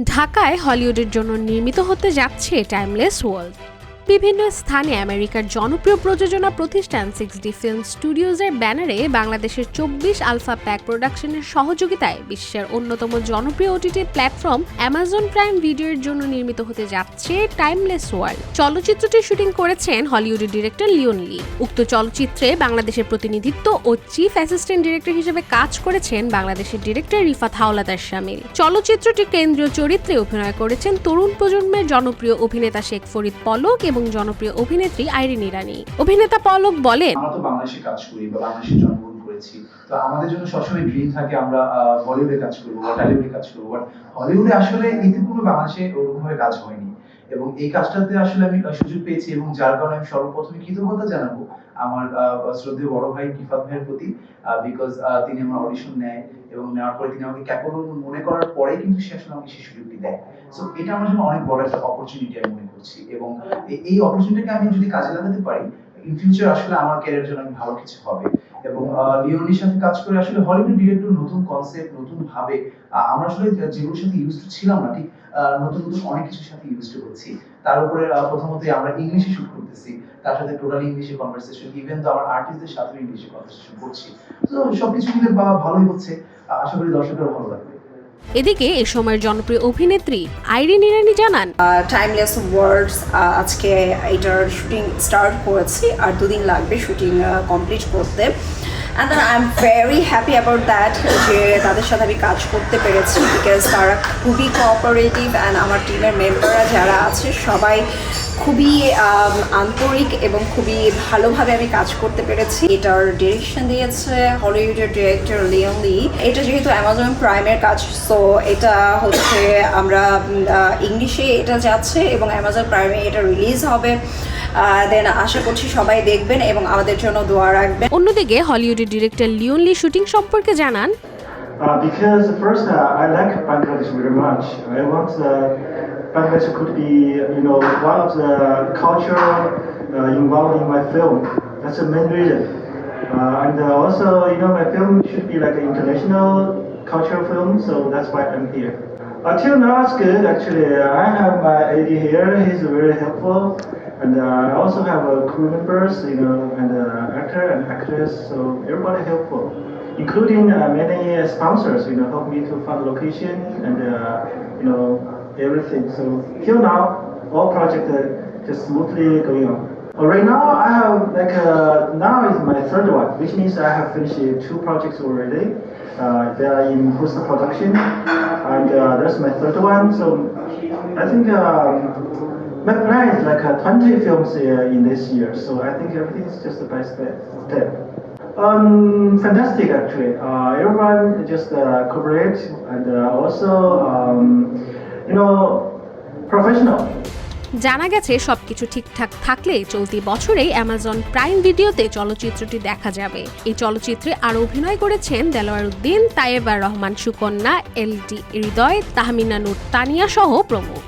ঢাকায় হলিউডের জন্য নির্মিত হতে যাচ্ছে টাইমলেস ওয়ার্ল্ড। বিভিন্ন স্থানে আমেরিকার জনপ্রিয় প্রযোজনা প্রতিষ্ঠান 6D ফিল্ম স্টুডিওজের ব্যানারে বাংলাদেশের 24 আলফা প্যাক প্রোডাকশনের সহযোগিতায় বিশ্বের অন্যতম জনপ্রিয় ওটিটি প্ল্যাটফর্ম অ্যামাজন প্রাইম ভিডিওর জন্য নির্মিত হতে যাচ্ছে টাইমলেস ওয়ার্ল্ড। চলচ্চিত্রটি শুটিং করেছেন হলিউডের ডিরেক্টর লিওন লি। উক্ত চলচ্চিত্রে বাংলাদেশের প্রতিনিধিত্ব ও চিফ অ্যাসিস্ট্যান্ট ডিরেক্টর হিসেবে কাজ করেছেন বাংলাদেশের ডিরেক্টর রিফাত হাওলাদার শামিল। চলচ্চিত্রটির কেন্দ্রীয় চরিত্রে অভিনয় করেছেন তরুণ প্রজন্মের জনপ্রিয় অভিনেতা শেখ ফরিদ পলক এবং জনপ্রিয় অভিনেত্রী আইরিন ইরানি। অভিনেতা পলক বলেন, আমরা তো বাংলাদেশে কাজ করি বা বাংলাদেশে জন্মগ্রহণ করেছি, তো আমাদের জন্য সবসময় ড্রিম থাকে আমরা বলিউডে কাজ করবো বা টলিউডে কাজ করবো, বাট হলিউডে আসলে ইতিপূর্বে বাংলাদেশে ওরকম ভাবে কাজ হয়নি এবং এই কাজটাতে আসলে আমি সুযোগ পেয়েছি এবং যার কারণে আমি সর্বপ্রথমে কৃতজ্ঞতা জানাবো আমার শ্রদ্ধেয় বড় ভাই রিফাত ভাইয়ের প্রতি, বিকজ তিনি আমার অডিশন নেয় এবং নেওয়ার পরে তিনি আমাকে ক্যাপেবল মনে করার পরে কিন্তু সে আসলে আমাকে সেই সুযোগটি দেয়। সো এটা আমার জন্য অনেক বড় একটা অপরচুনিটি আমি মনে করছি এবং এই অপরচুনিটিকে আমি যদি কাজে লাগাতে পারি ইন ফিউচার আসলে আমার ক্যারিয়ার জন্য ভালো কিছু হবে। এবং লিওনির সাথে কাজ করে আসলে হলিউড ডিরেক্টর নতুন কনসেপ্ট নতুন ভাবে আমরা আসলে যেগুলোর সাথে ইউজড ছিলাম না, ঠিক নতুন নতুন অনেক কিছুর সাথে ইউজড করছি। তার উপরে প্রথমত আমরা ইংলিশে শুট করতেছি, তার সাথে টোটালি ইংলিশে কনভারসেশন, ইভেন তো আমার আর্টিস্টদের সাথে ইংলিশে কনভারসেশন করছি। তো সবকিছু মিলে ভালোই হচ্ছে, আশা করি দর্শকেরও ভালো লাগবে। এদিকে এ সময়ের জনপ্রিয় অভিনেত্রী আইরিন ইরানি জানান, টাইমলেস ওয়ার্ল্ডস আজকে এটার শুটিং স্টার্ট করেছি আর 2 দিন লাগবে শুটিং কমপ্লিট করতে। And I am very happy about that যে তাদের সাথে আমি কাজ করতে পেরেছি, বিকজ তারা খুবই কোঅপারেটিভ অ্যান্ড আমার টিমের মেম্বাররা যারা আছে সবাই খুবই আন্তরিক এবং খুবই ভালোভাবে আমি কাজ করতে পেরেছি। এটার ডিরেকশন দিয়েছে হলিউডের ডিরেক্টর লিওন লি। এটা যেহেতু অ্যামাজন প্রাইমের কাজ, সো এটা হচ্ছে আমরা ইংলিশে এটা যাচ্ছে এবং অ্যামাজন প্রাইমে এটা রিলিজ হবে। দেন আশা করছি সবাই দেখবেন এবং আমাদের জন্য দোয়া রাখবেন। অন্যদিকে হলিউডের ডিরেক্টর লিওন লি শুটিং সম্পর্কে জানান, because first I like Bangladesh very much. I want Bangladesh could be, one of the culture involved in my film. That's the main reason. And also, my film should be like an international cultural film, so that's why I'm here. Until now, it's good actually. I have my AD here. He's very helpful. And I also have crew members, and actor and actress, so everybody helpful, including many sponsors, help me to find location and everything. So till now, all projects are just smoothly going on. Right now, I have now is my third one, which means I have finished 2 projects already. They are in post production, and that's my third one. So I think. My plan is 20 films in this year, so I think everything is just by step. Fantastic actually. Everyone just cooperate and also professional. জানা গেছে সবকিছু ঠিকঠাক থাকলে চলতি বছরেই Amazon prime ভিডিওতে চলচ্চিত্রটি দেখা যাবে। এই চলচ্চিত্রে আরও অভিনয় করেছেন দেলোয়ার উদ্দিন, তায়েবা রহমান সুকন্যা, LD হৃদয়, তাহমিনা নূর তানিয়া সহ প্রমুখ।